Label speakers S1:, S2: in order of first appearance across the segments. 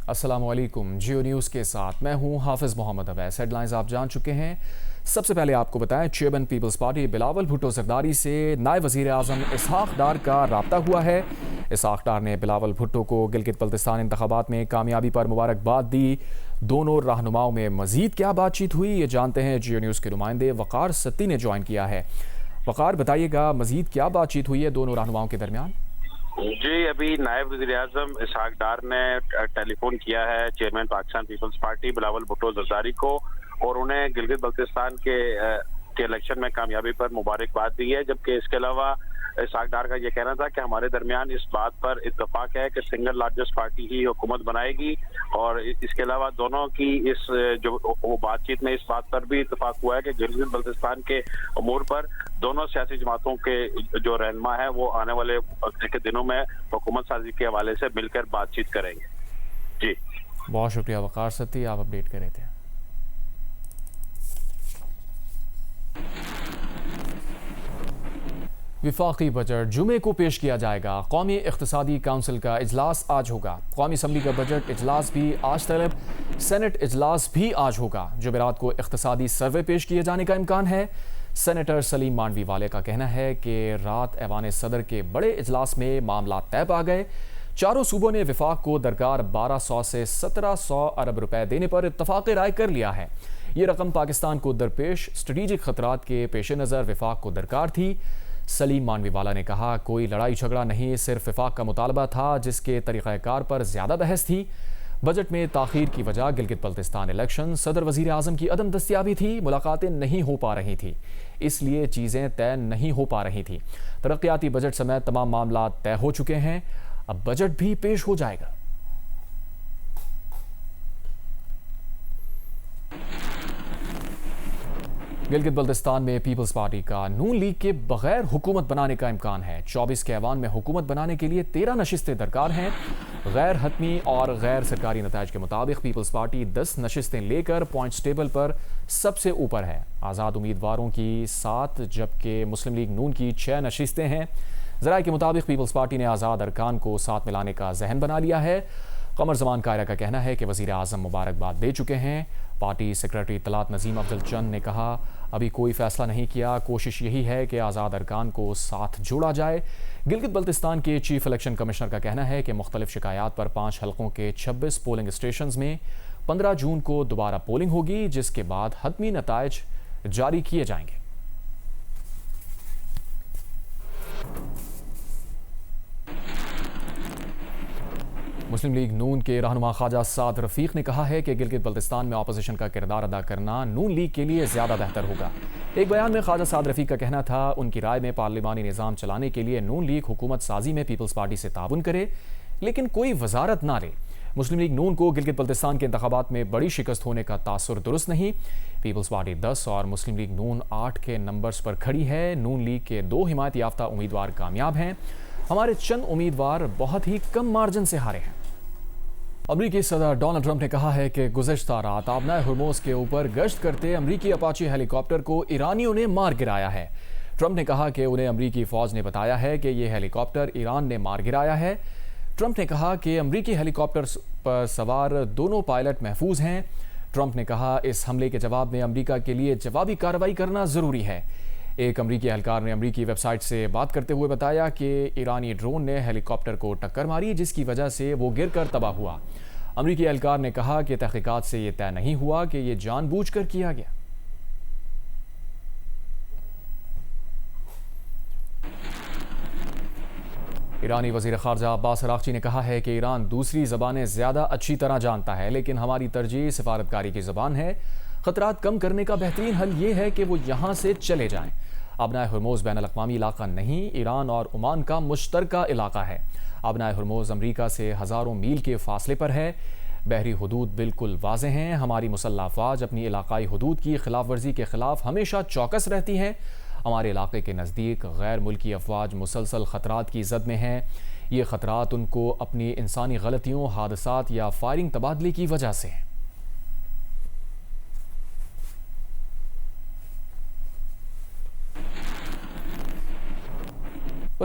S1: السلام علیکم، جیو نیوز کے ساتھ میں ہوں حافظ محمد اویس۔ ہیڈ لائنز آپ جان چکے ہیں۔ سب سے پہلے آپ کو بتائیں، چیئرمین پیپلز پارٹی بلاول بھٹو زرداری سے نائب وزیر اعظم اسحاق ڈار کا رابطہ ہوا ہے۔ اسحاق ڈار نے بلاول بھٹو کو گلگت بلتستان انتخابات میں کامیابی پر مبارکباد دی۔ دونوں رہنماؤں میں مزید کیا بات چیت ہوئی، یہ جانتے ہیں جیو نیوز کے نمائندے وقار ستی نے جوائن کیا ہے۔ وقار، بتائیے گا مزید کیا بات چیت ہوئی ہے دونوں رہنماؤں کے درمیان؟
S2: جی، ابھی نائب وزیر اعظم اسحاق ڈار نے ٹیلی فون کیا ہے چیئرمین پاکستان پیپلز پارٹی بلاول بھٹو زرداری کو، اور انہیں گلگت بلتستان کے الیکشن میں کامیابی پر مبارکباد دی ہے۔ جبکہ اس کے علاوہ اسحاق ڈار کا یہ کہنا تھا کہ ہمارے درمیان اس بات پر اتفاق ہے کہ سنگل لارجسٹ پارٹی ہی حکومت بنائے گی، اور اس کے علاوہ دونوں کی اس جو بات چیت میں اس بات پر بھی اتفاق ہوا ہے کہ گلگت بلتستان کے امور پر دونوں سیاسی جماعتوں کے جو رہنما ہے وہ آنے والے دنوں میں حکومت سازی کے حوالے سے مل کر بات چیت کریں گے۔ جی
S1: بہت شکریہ وقار ستی، آپ اپڈیٹ کر رہے تھے۔ وفاقی بجٹ جمعے کو پیش کیا جائے گا۔ قومی اقتصادی کونسل کا اجلاس آج ہوگا۔ قومی اسمبلی کا بجٹ اجلاس بھی آج طلب، سینٹ اجلاس بھی آج ہوگا۔ جمعرات کو اقتصادی سروے پیش کیے جانے کا امکان ہے۔ سینیٹر سلیم مانڈوی والے کا کہنا ہے کہ رات ایوان صدر کے بڑے اجلاس میں معاملات طے پا گئے۔ چاروں صوبوں نے وفاق کو درکار 1200 سے 1700 ارب روپے دینے پر اتفاق رائے کر لیا ہے۔ یہ رقم پاکستان کو درپیش اسٹریٹجک خطرات کے پیش نظر وفاق کو درکار تھی۔ سلیم مانوی والا نے کہا، کوئی لڑائی جھگڑا نہیں، صرف وفاق کا مطالبہ تھا جس کے طریقہ کار پر زیادہ بحث تھی۔ بجٹ میں تاخیر کی وجہ گلگت بلتستان الیکشن، صدر وزیر اعظم کی عدم دستیابی تھی، ملاقاتیں نہیں ہو پا رہی تھی، اس لیے چیزیں طے نہیں ہو پا رہی تھی۔ ترقیاتی بجٹ سمیت تمام معاملات طے ہو چکے ہیں، اب بجٹ بھی پیش ہو جائے گا۔ گلگت بلتستان میں پیپلز پارٹی کا نون لیگ کے بغیر حکومت بنانے کا امکان ہے۔ 24 کے ایوان میں حکومت بنانے کے لیے 13 نشستیں درکار ہیں۔ غیر حتمی اور غیر سرکاری نتائج کے مطابق پیپلز پارٹی 10 نشستیں لے کر پوائنٹس ٹیبل پر سب سے اوپر ہے۔ آزاد امیدواروں کی 7 جبکہ مسلم لیگ نون کی 6 نشستیں ہیں۔ ذرائع کے مطابق پیپلز پارٹی نے آزاد ارکان کو ساتھ ملانے کا ذہن بنا لیا ہے۔ قمر زمان قائرہ کا کہنا ہے کہ وزیر اعظم مبارکباد دے چکے ہیں۔ پارٹی سیکرٹری اطلاعات نظیم افضل چند نے کہا، ابھی کوئی فیصلہ نہیں کیا، کوشش یہی ہے کہ آزاد ارکان کو ساتھ جوڑا جائے۔ گلگت بلتستان کے چیف الیکشن کمشنر کا کہنا ہے کہ مختلف شکایات پر 5 حلقوں کے 26 پولنگ اسٹیشنز میں 15 جون کو دوبارہ پولنگ ہوگی، جس کے بعد حتمی نتائج جاری کیے جائیں گے۔ مسلم لیگ نون کے رہنما خواجہ سعد رفیق نے کہا ہے کہ گلگت بلتستان میں اپوزیشن کا کردار ادا کرنا نون لیگ کے لیے زیادہ بہتر ہوگا۔ ایک بیان میں خواجہ سعد رفیق کا کہنا تھا، ان کی رائے میں پارلیمانی نظام چلانے کے لیے نون لیگ حکومت سازی میں پیپلز پارٹی سے تعاون کرے، لیکن کوئی وزارت نہ لے۔ مسلم لیگ نون کو گلگت بلتستان کے انتخابات میں بڑی شکست ہونے کا تاثر درست نہیں۔ پیپلز پارٹی 10 اور مسلم لیگ نون 8 کے نمبرز پر کھڑی ہے۔ نون لیگ کے 2 حمایت یافتہ امیدوار کامیاب ہیں، ہمارے چند امیدوار بہت ہی کم مارجن سے ہارے ہیں۔ امریکی صدر ڈونلڈ ٹرمپ نے کہا ہے کہ گزشتہ رات آبنائے ہرموز کے اوپر گشت کرتے امریکی اپاچی ہیلی کاپٹر کو ایرانیوں نے مار گرایا ہے۔ ٹرمپ نے کہا کہ انہیں امریکی فوج نے بتایا ہے کہ یہ ہیلی کاپٹر ایران نے مار گرایا ہے۔ ٹرمپ نے کہا کہ امریکی ہیلی کاپٹر پر سوار دونوں پائلٹ محفوظ ہیں۔ ٹرمپ نے کہا، اس حملے کے جواب میں امریکہ کے لیے جوابی کارروائی کرنا ضروری ہے۔ ایک امریکی اہلکار نے امریکی ویب سائٹ سے بات کرتے ہوئے بتایا کہ ایرانی ڈرون نے ہیلی کاپٹر کو ٹکر ماری، جس کی وجہ سے وہ گر کر تباہ ہوا۔ امریکی اہلکار نے کہا کہ تحقیقات سے یہ طے نہیں ہوا کہ یہ جان بوجھ کر کیا گیا۔ ایرانی وزیر خارجہ عباس عراقچی نے کہا ہے کہ ایران دوسری زبانیں زیادہ اچھی طرح جانتا ہے، لیکن ہماری ترجیح سفارتکاری کی زبان ہے۔ خطرات کم کرنے کا بہترین حل یہ ہے کہ وہ یہاں سے چلے جائیں۔ آبنائے ہرموز بین الاقوامی علاقہ نہیں، ایران اور عمان کا مشترکہ علاقہ ہے۔ آبنائے ہرموز امریکہ سے ہزاروں میل کے فاصلے پر ہے۔ بحری حدود بالکل واضح ہیں۔ ہماری مسلح افواج اپنی علاقائی حدود کی خلاف ورزی کے خلاف ہمیشہ چوکس رہتی ہیں۔ ہمارے علاقے کے نزدیک غیر ملکی افواج مسلسل خطرات کی زد میں ہیں۔ یہ خطرات ان کو اپنی انسانی غلطیوں، حادثات یا فائرنگ تبادلے کی وجہ سے ہیں۔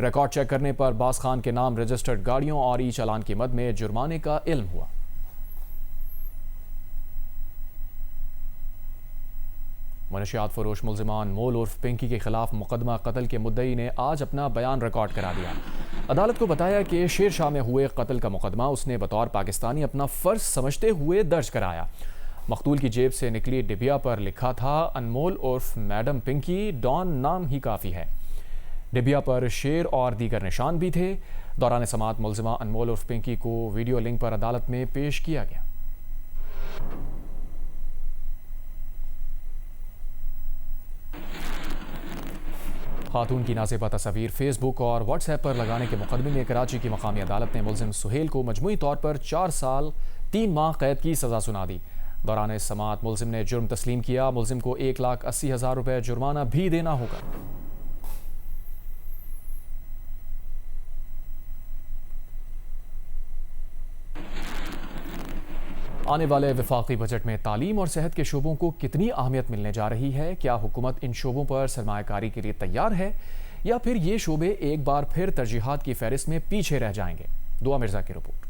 S1: ریکارڈ چیک کرنے پر باز خان کے نام رجسٹرڈ گاڑیوں اور ای چالان کی مد میں جرمانے کا علم ہوا۔ منشیات فروش ملزمان مول عرف پنکی کے خلاف مقدمہ قتل کے مدعی نے آج اپنا بیان ریکارڈ کرا دیا۔ عدالت کو بتایا کہ شیر شاہ میں ہوئے قتل کا مقدمہ اس نے بطور پاکستانی اپنا فرض سمجھتے ہوئے درج کرایا۔ مقتول کی جیب سے نکلی ڈبیا پر لکھا تھا انمول عرف میڈم پنکی، ڈان نام ہی کافی ہے۔ ڈبیا پر شیر اور دیگر نشان بھی تھے۔ دوران سماعت ملزمہ انمول عرف پنکی کو ویڈیو لنک پر عدالت میں پیش کیا گیا۔ خاتون کی نازیبہ تصاویر فیس بک اور واٹس ایپ پر لگانے کے مقدمے میں کراچی کی مقامی عدالت نے ملزم سہیل کو مجموعی طور پر 4 سال 3 ماہ قید کی سزا سنا دی۔ دوران سماعت ملزم نے جرم تسلیم کیا۔ ملزم کو 1,80,000 روپے جرمانہ بھی دینا ہوگا۔ آنے والے وفاقی بجٹ میں تعلیم اور صحت کے شعبوں کو کتنی اہمیت ملنے جا رہی ہے؟ کیا حکومت ان شعبوں پر سرمایہ کاری کے لیے تیار ہے یا پھر یہ شعبے ایک بار پھر ترجیحات کی فہرست میں پیچھے رہ جائیں گے؟ دعا مرزا کی رپورٹ۔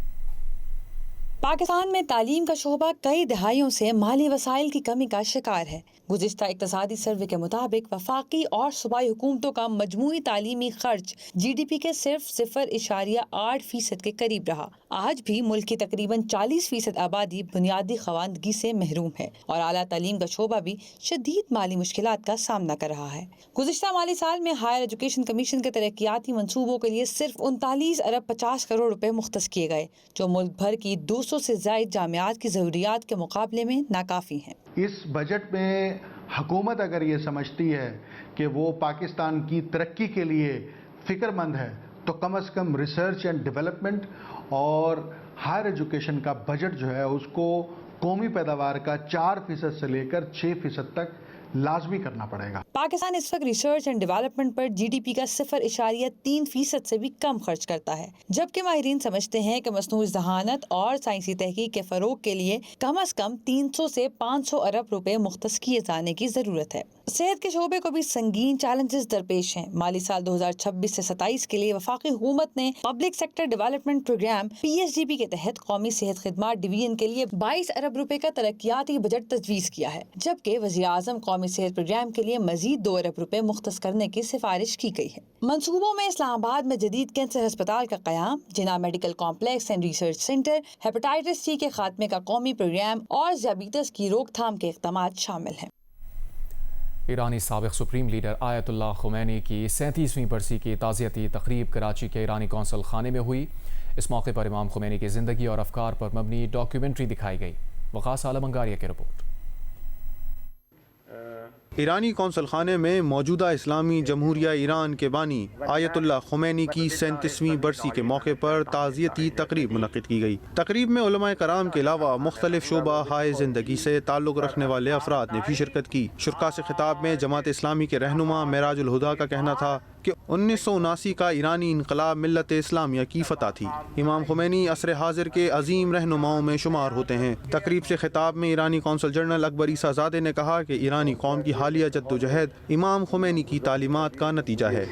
S3: پاکستان میں تعلیم کا شعبہ کئی دہائیوں سے مالی وسائل کی کمی کا شکار ہے۔ گزشتہ اقتصادی سروے کے مطابق وفاقی اور صوبائی حکومتوں کا مجموعی تعلیمی خرچ جی ڈی پی کے صرف 0.8% کے قریب رہا۔ آج بھی ملک کی تقریباً 40% آبادی بنیادی خواندگی سے محروم ہے اور اعلیٰ تعلیم کا شعبہ بھی شدید مالی مشکلات کا سامنا کر رہا ہے۔ گزشتہ مالی سال میں ہائر ایجوکیشن کمیشن کے ترقیاتی منصوبوں کے لیے صرف 39.50 ارب روپے مختص کیے گئے، جو ملک بھر کی 200 سے زائد جامعات کی ضروریات کے مقابلے میں ناکافی ہیں۔
S4: اس بجٹ میں حکومت اگر یہ سمجھتی ہے کہ وہ پاکستان کی ترقی کے لیے فکر مند ہے تو کم از کم ریسرچ اینڈ ڈیولپمنٹ اور ہائر ایجوکیشن کا بجٹ جو ہے اس کو قومی پیداوار کا 4% سے لے کر 6% تک لازمی کرنا پڑے گا۔
S3: پاکستان اس وقت ریسرچ اینڈ ڈیولپمنٹ پر جی ڈی پی کا 0.3% سے بھی کم خرچ کرتا ہے، جبکہ ماہرین سمجھتے ہیں کہ مصنوعی ذہانت اور سائنسی تحقیق کے فروغ کے لیے کم از کم 300 سے 500 ارب روپے مختص کیے جانے کی ضرورت ہے۔ صحت کے شعبے کو بھی سنگین چیلنجز درپیش ہیں۔ مالی سال 2026 سے 27 کے لیے وفاقی حکومت نے public sector development programme PSDP کے تحت قومی صحت خدمات ڈویژن کے لیے 22 ارب روپے کا ترقیاتی بجٹ تجویز کیا ہے، جبکہ وزیر اعظم قومی صحت پروگرام کے لیے مزید 2 ارب روپے مختص کرنے کی سفارش کی گئی ہے۔ منصوبوں میں اسلام آباد میں جدید کینسر ہسپتال کا قیام، Jinnah medical complex and research centre, hepatitis C کے خاتمے کا قومی پروگرام اور ذیابیطس کی روک تھام کے اقدامات شامل ہیں۔
S1: ایرانی سابق سپریم لیڈر آیت اللہ خمینی کی 37ویں برسی کی تعزیتی تقریب کراچی کے ایرانی قونصل خانے میں ہوئی۔ اس موقع پر امام خمینی کی زندگی اور افکار پر مبنی ڈاکیومنٹری دکھائی گئی۔ وقاص عالم انگاریہ کی رپورٹ۔
S5: ایرانی قونصل خانے میں موجودہ اسلامی جمہوریہ ایران کے بانی آیت اللہ خمینی کی 37ویں برسی کے موقع پر تعزیتی تقریب منعقد کی گئی۔ تقریب میں علماء کرام کے علاوہ مختلف شعبہ ہائے زندگی سے تعلق رکھنے والے افراد نے بھی شرکت کی۔ شرکاء سے خطاب میں جماعت اسلامی کے رہنما معراج الہدا کا کہنا تھا کہ 1979 کا ایرانی انقلاب ملت اسلامیہ کی فتح تھی۔ امام خمینی عصر حاضر کے عظیم رہنماؤں میں شمار ہوتے ہیں۔ تقریب سے خطاب میں ایرانی قونصل جنرل اکبر عیسیٰ زادے نے کہا کہ ایرانی قوم کی حالیہ جدوجہد امام خمینی کی تعلیمات کا نتیجہ ہے۔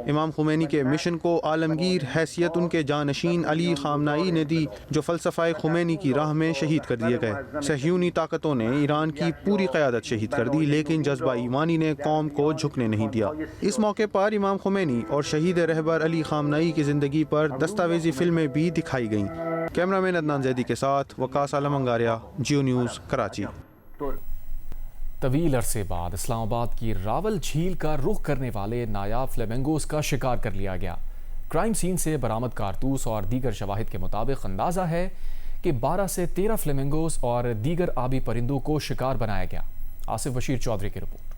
S5: امام خمینی کے مشن کو عالمگیر حیثیت ان کے جانشین علی خامنائی نے دی، جو فلسفہ خمینی کی راہ میں شہید کر دیے گئے۔ صہیونی طاقتوں نے ایران کی پوری قیادت شہید کر دی، لیکن جذبہ ایمانی نے قوم کو جھکنے نہیں دیا۔ اس موقع پر امام خمینی اور شہید رہبر علی خامنائی کی زندگی پر دستاویزی فلمیں بھی دکھائی گئیں۔ کیمرہ مین عدنان زیدی کے ساتھ وقاص عالم انگاریہ، جیو نیوز، کراچی۔
S1: طویل عرصے بعد اسلام آباد کی راول جھیل کا رخ کرنے والے نایاب فلیمنگوز کا شکار کر لیا گیا۔ کرائم سین سے برآمد کارتوس اور دیگر شواہد کے مطابق اندازہ ہے کہ 12 سے 13 فلیمنگوز اور دیگر آبی پرندوں کو شکار بنایا گیا۔ آصف بشیر چودھری کی رپورٹ۔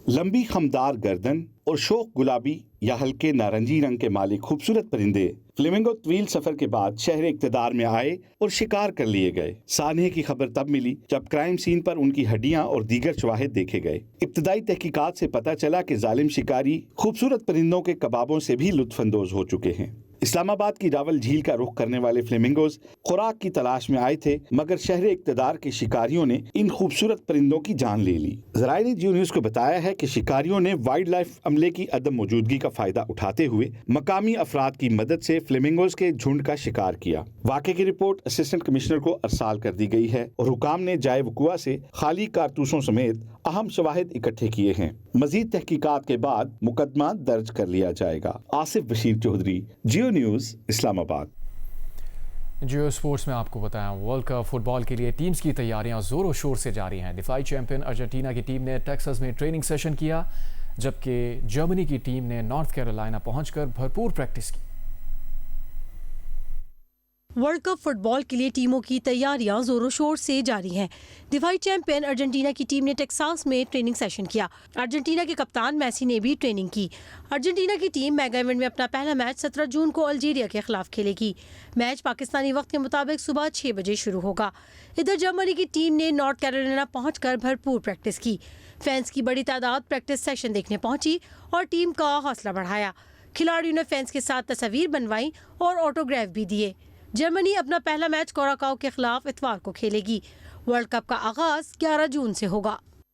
S6: لمبی خمدار گردن اور شوخ گلابی یا ہلکے نارنجی رنگ کے مالک خوبصورت پرندے فلیمنگو طویل سفر کے بعد شہر اقتدار میں آئے اور شکار کر لیے گئے۔ سانحے کی خبر تب ملی جب کرائم سین پر ان کی ہڈیاں اور دیگر شواہد دیکھے گئے۔ ابتدائی تحقیقات سے پتہ چلا کہ ظالم شکاری خوبصورت پرندوں کے کبابوں سے بھی لطف اندوز ہو چکے ہیں۔ اسلام آباد کی راول جھیل کا رخ کرنے والے فلیمنگوز خوراک کی تلاش میں آئے تھے، مگر شہر اقتدار کے شکاریوں نے ان خوبصورت پرندوں کی جان لے لی۔ ذرائع نے جیو نیوز کو بتایا ہے کہ شکاریوں نے وائلڈ لائف عملے کی عدم موجودگی کا فائدہ اٹھاتے ہوئے مقامی افراد کی مدد سے فلیمنگوز کے جھنڈ کا شکار کیا۔ واقعے کی رپورٹ اسسٹنٹ کمشنر کو ارسال کر دی گئی ہے اور حکام نے جائے وقوع سے خالی کارتوسوں سمیت اہم شواہد اکٹھے کیے ہیں۔ مزید تحقیقات کے بعد مقدمہ درج کر لیا جائے گا۔ آصف بشیر چودھری، جیو نیوز، اسلام آباد۔
S1: جیو اسپورٹس میں آپ کو بتائیں، ورلڈ کپ فٹ بال کے لیے ٹیمز کی تیاریاں زور و شور سے جاری ہیں۔ دفاعی چیمپئن ارجنٹینا کی ٹیم نے ٹیکساس میں ٹریننگ سیشن کیا، جبکہ جرمنی کی ٹیم نے نارتھ کیرولائنا پہنچ کر بھرپور پریکٹس کی۔
S7: ورلڈ کپ فٹ بال کے لیے ٹیموں کی تیاریاں زور و شور سے جاری ہیں۔ دفاعی چیمپئن ارجنٹینا کی ٹیم نے ٹیکساس میں ٹریننگ سیشن کیا۔ ارجنٹینا کے کپتان میسی نے بھی ٹریننگ کی۔ ارجنٹینا کی ٹیم میگا ایونٹ میں اپنا پہلا میچ 17 جون کو الجیریا کے خلاف کھیلے گی۔ میچ پاکستانی وقت کے مطابق صبح 6 بجے شروع ہوگا۔ ادھر جرمنی کی ٹیم نے نارتھ کیرولائنا پہنچ کر بھرپور پریکٹس کی۔ فینس کی بڑی تعداد پریکٹس سیشن دیکھنے پہنچی اور ٹیم کا حوصلہ بڑھایا۔ کھلاڑیوں نے فینس کے ساتھ تصاویر بنوائیں اور آٹوگراف بھی دیے۔ جرمنی اپنا پہلا میچ کوراکاؤ کے خلاف اتوار کو کھیلے گی۔ ورلڈ کپ کا آغاز 11 جون سے ہوگا۔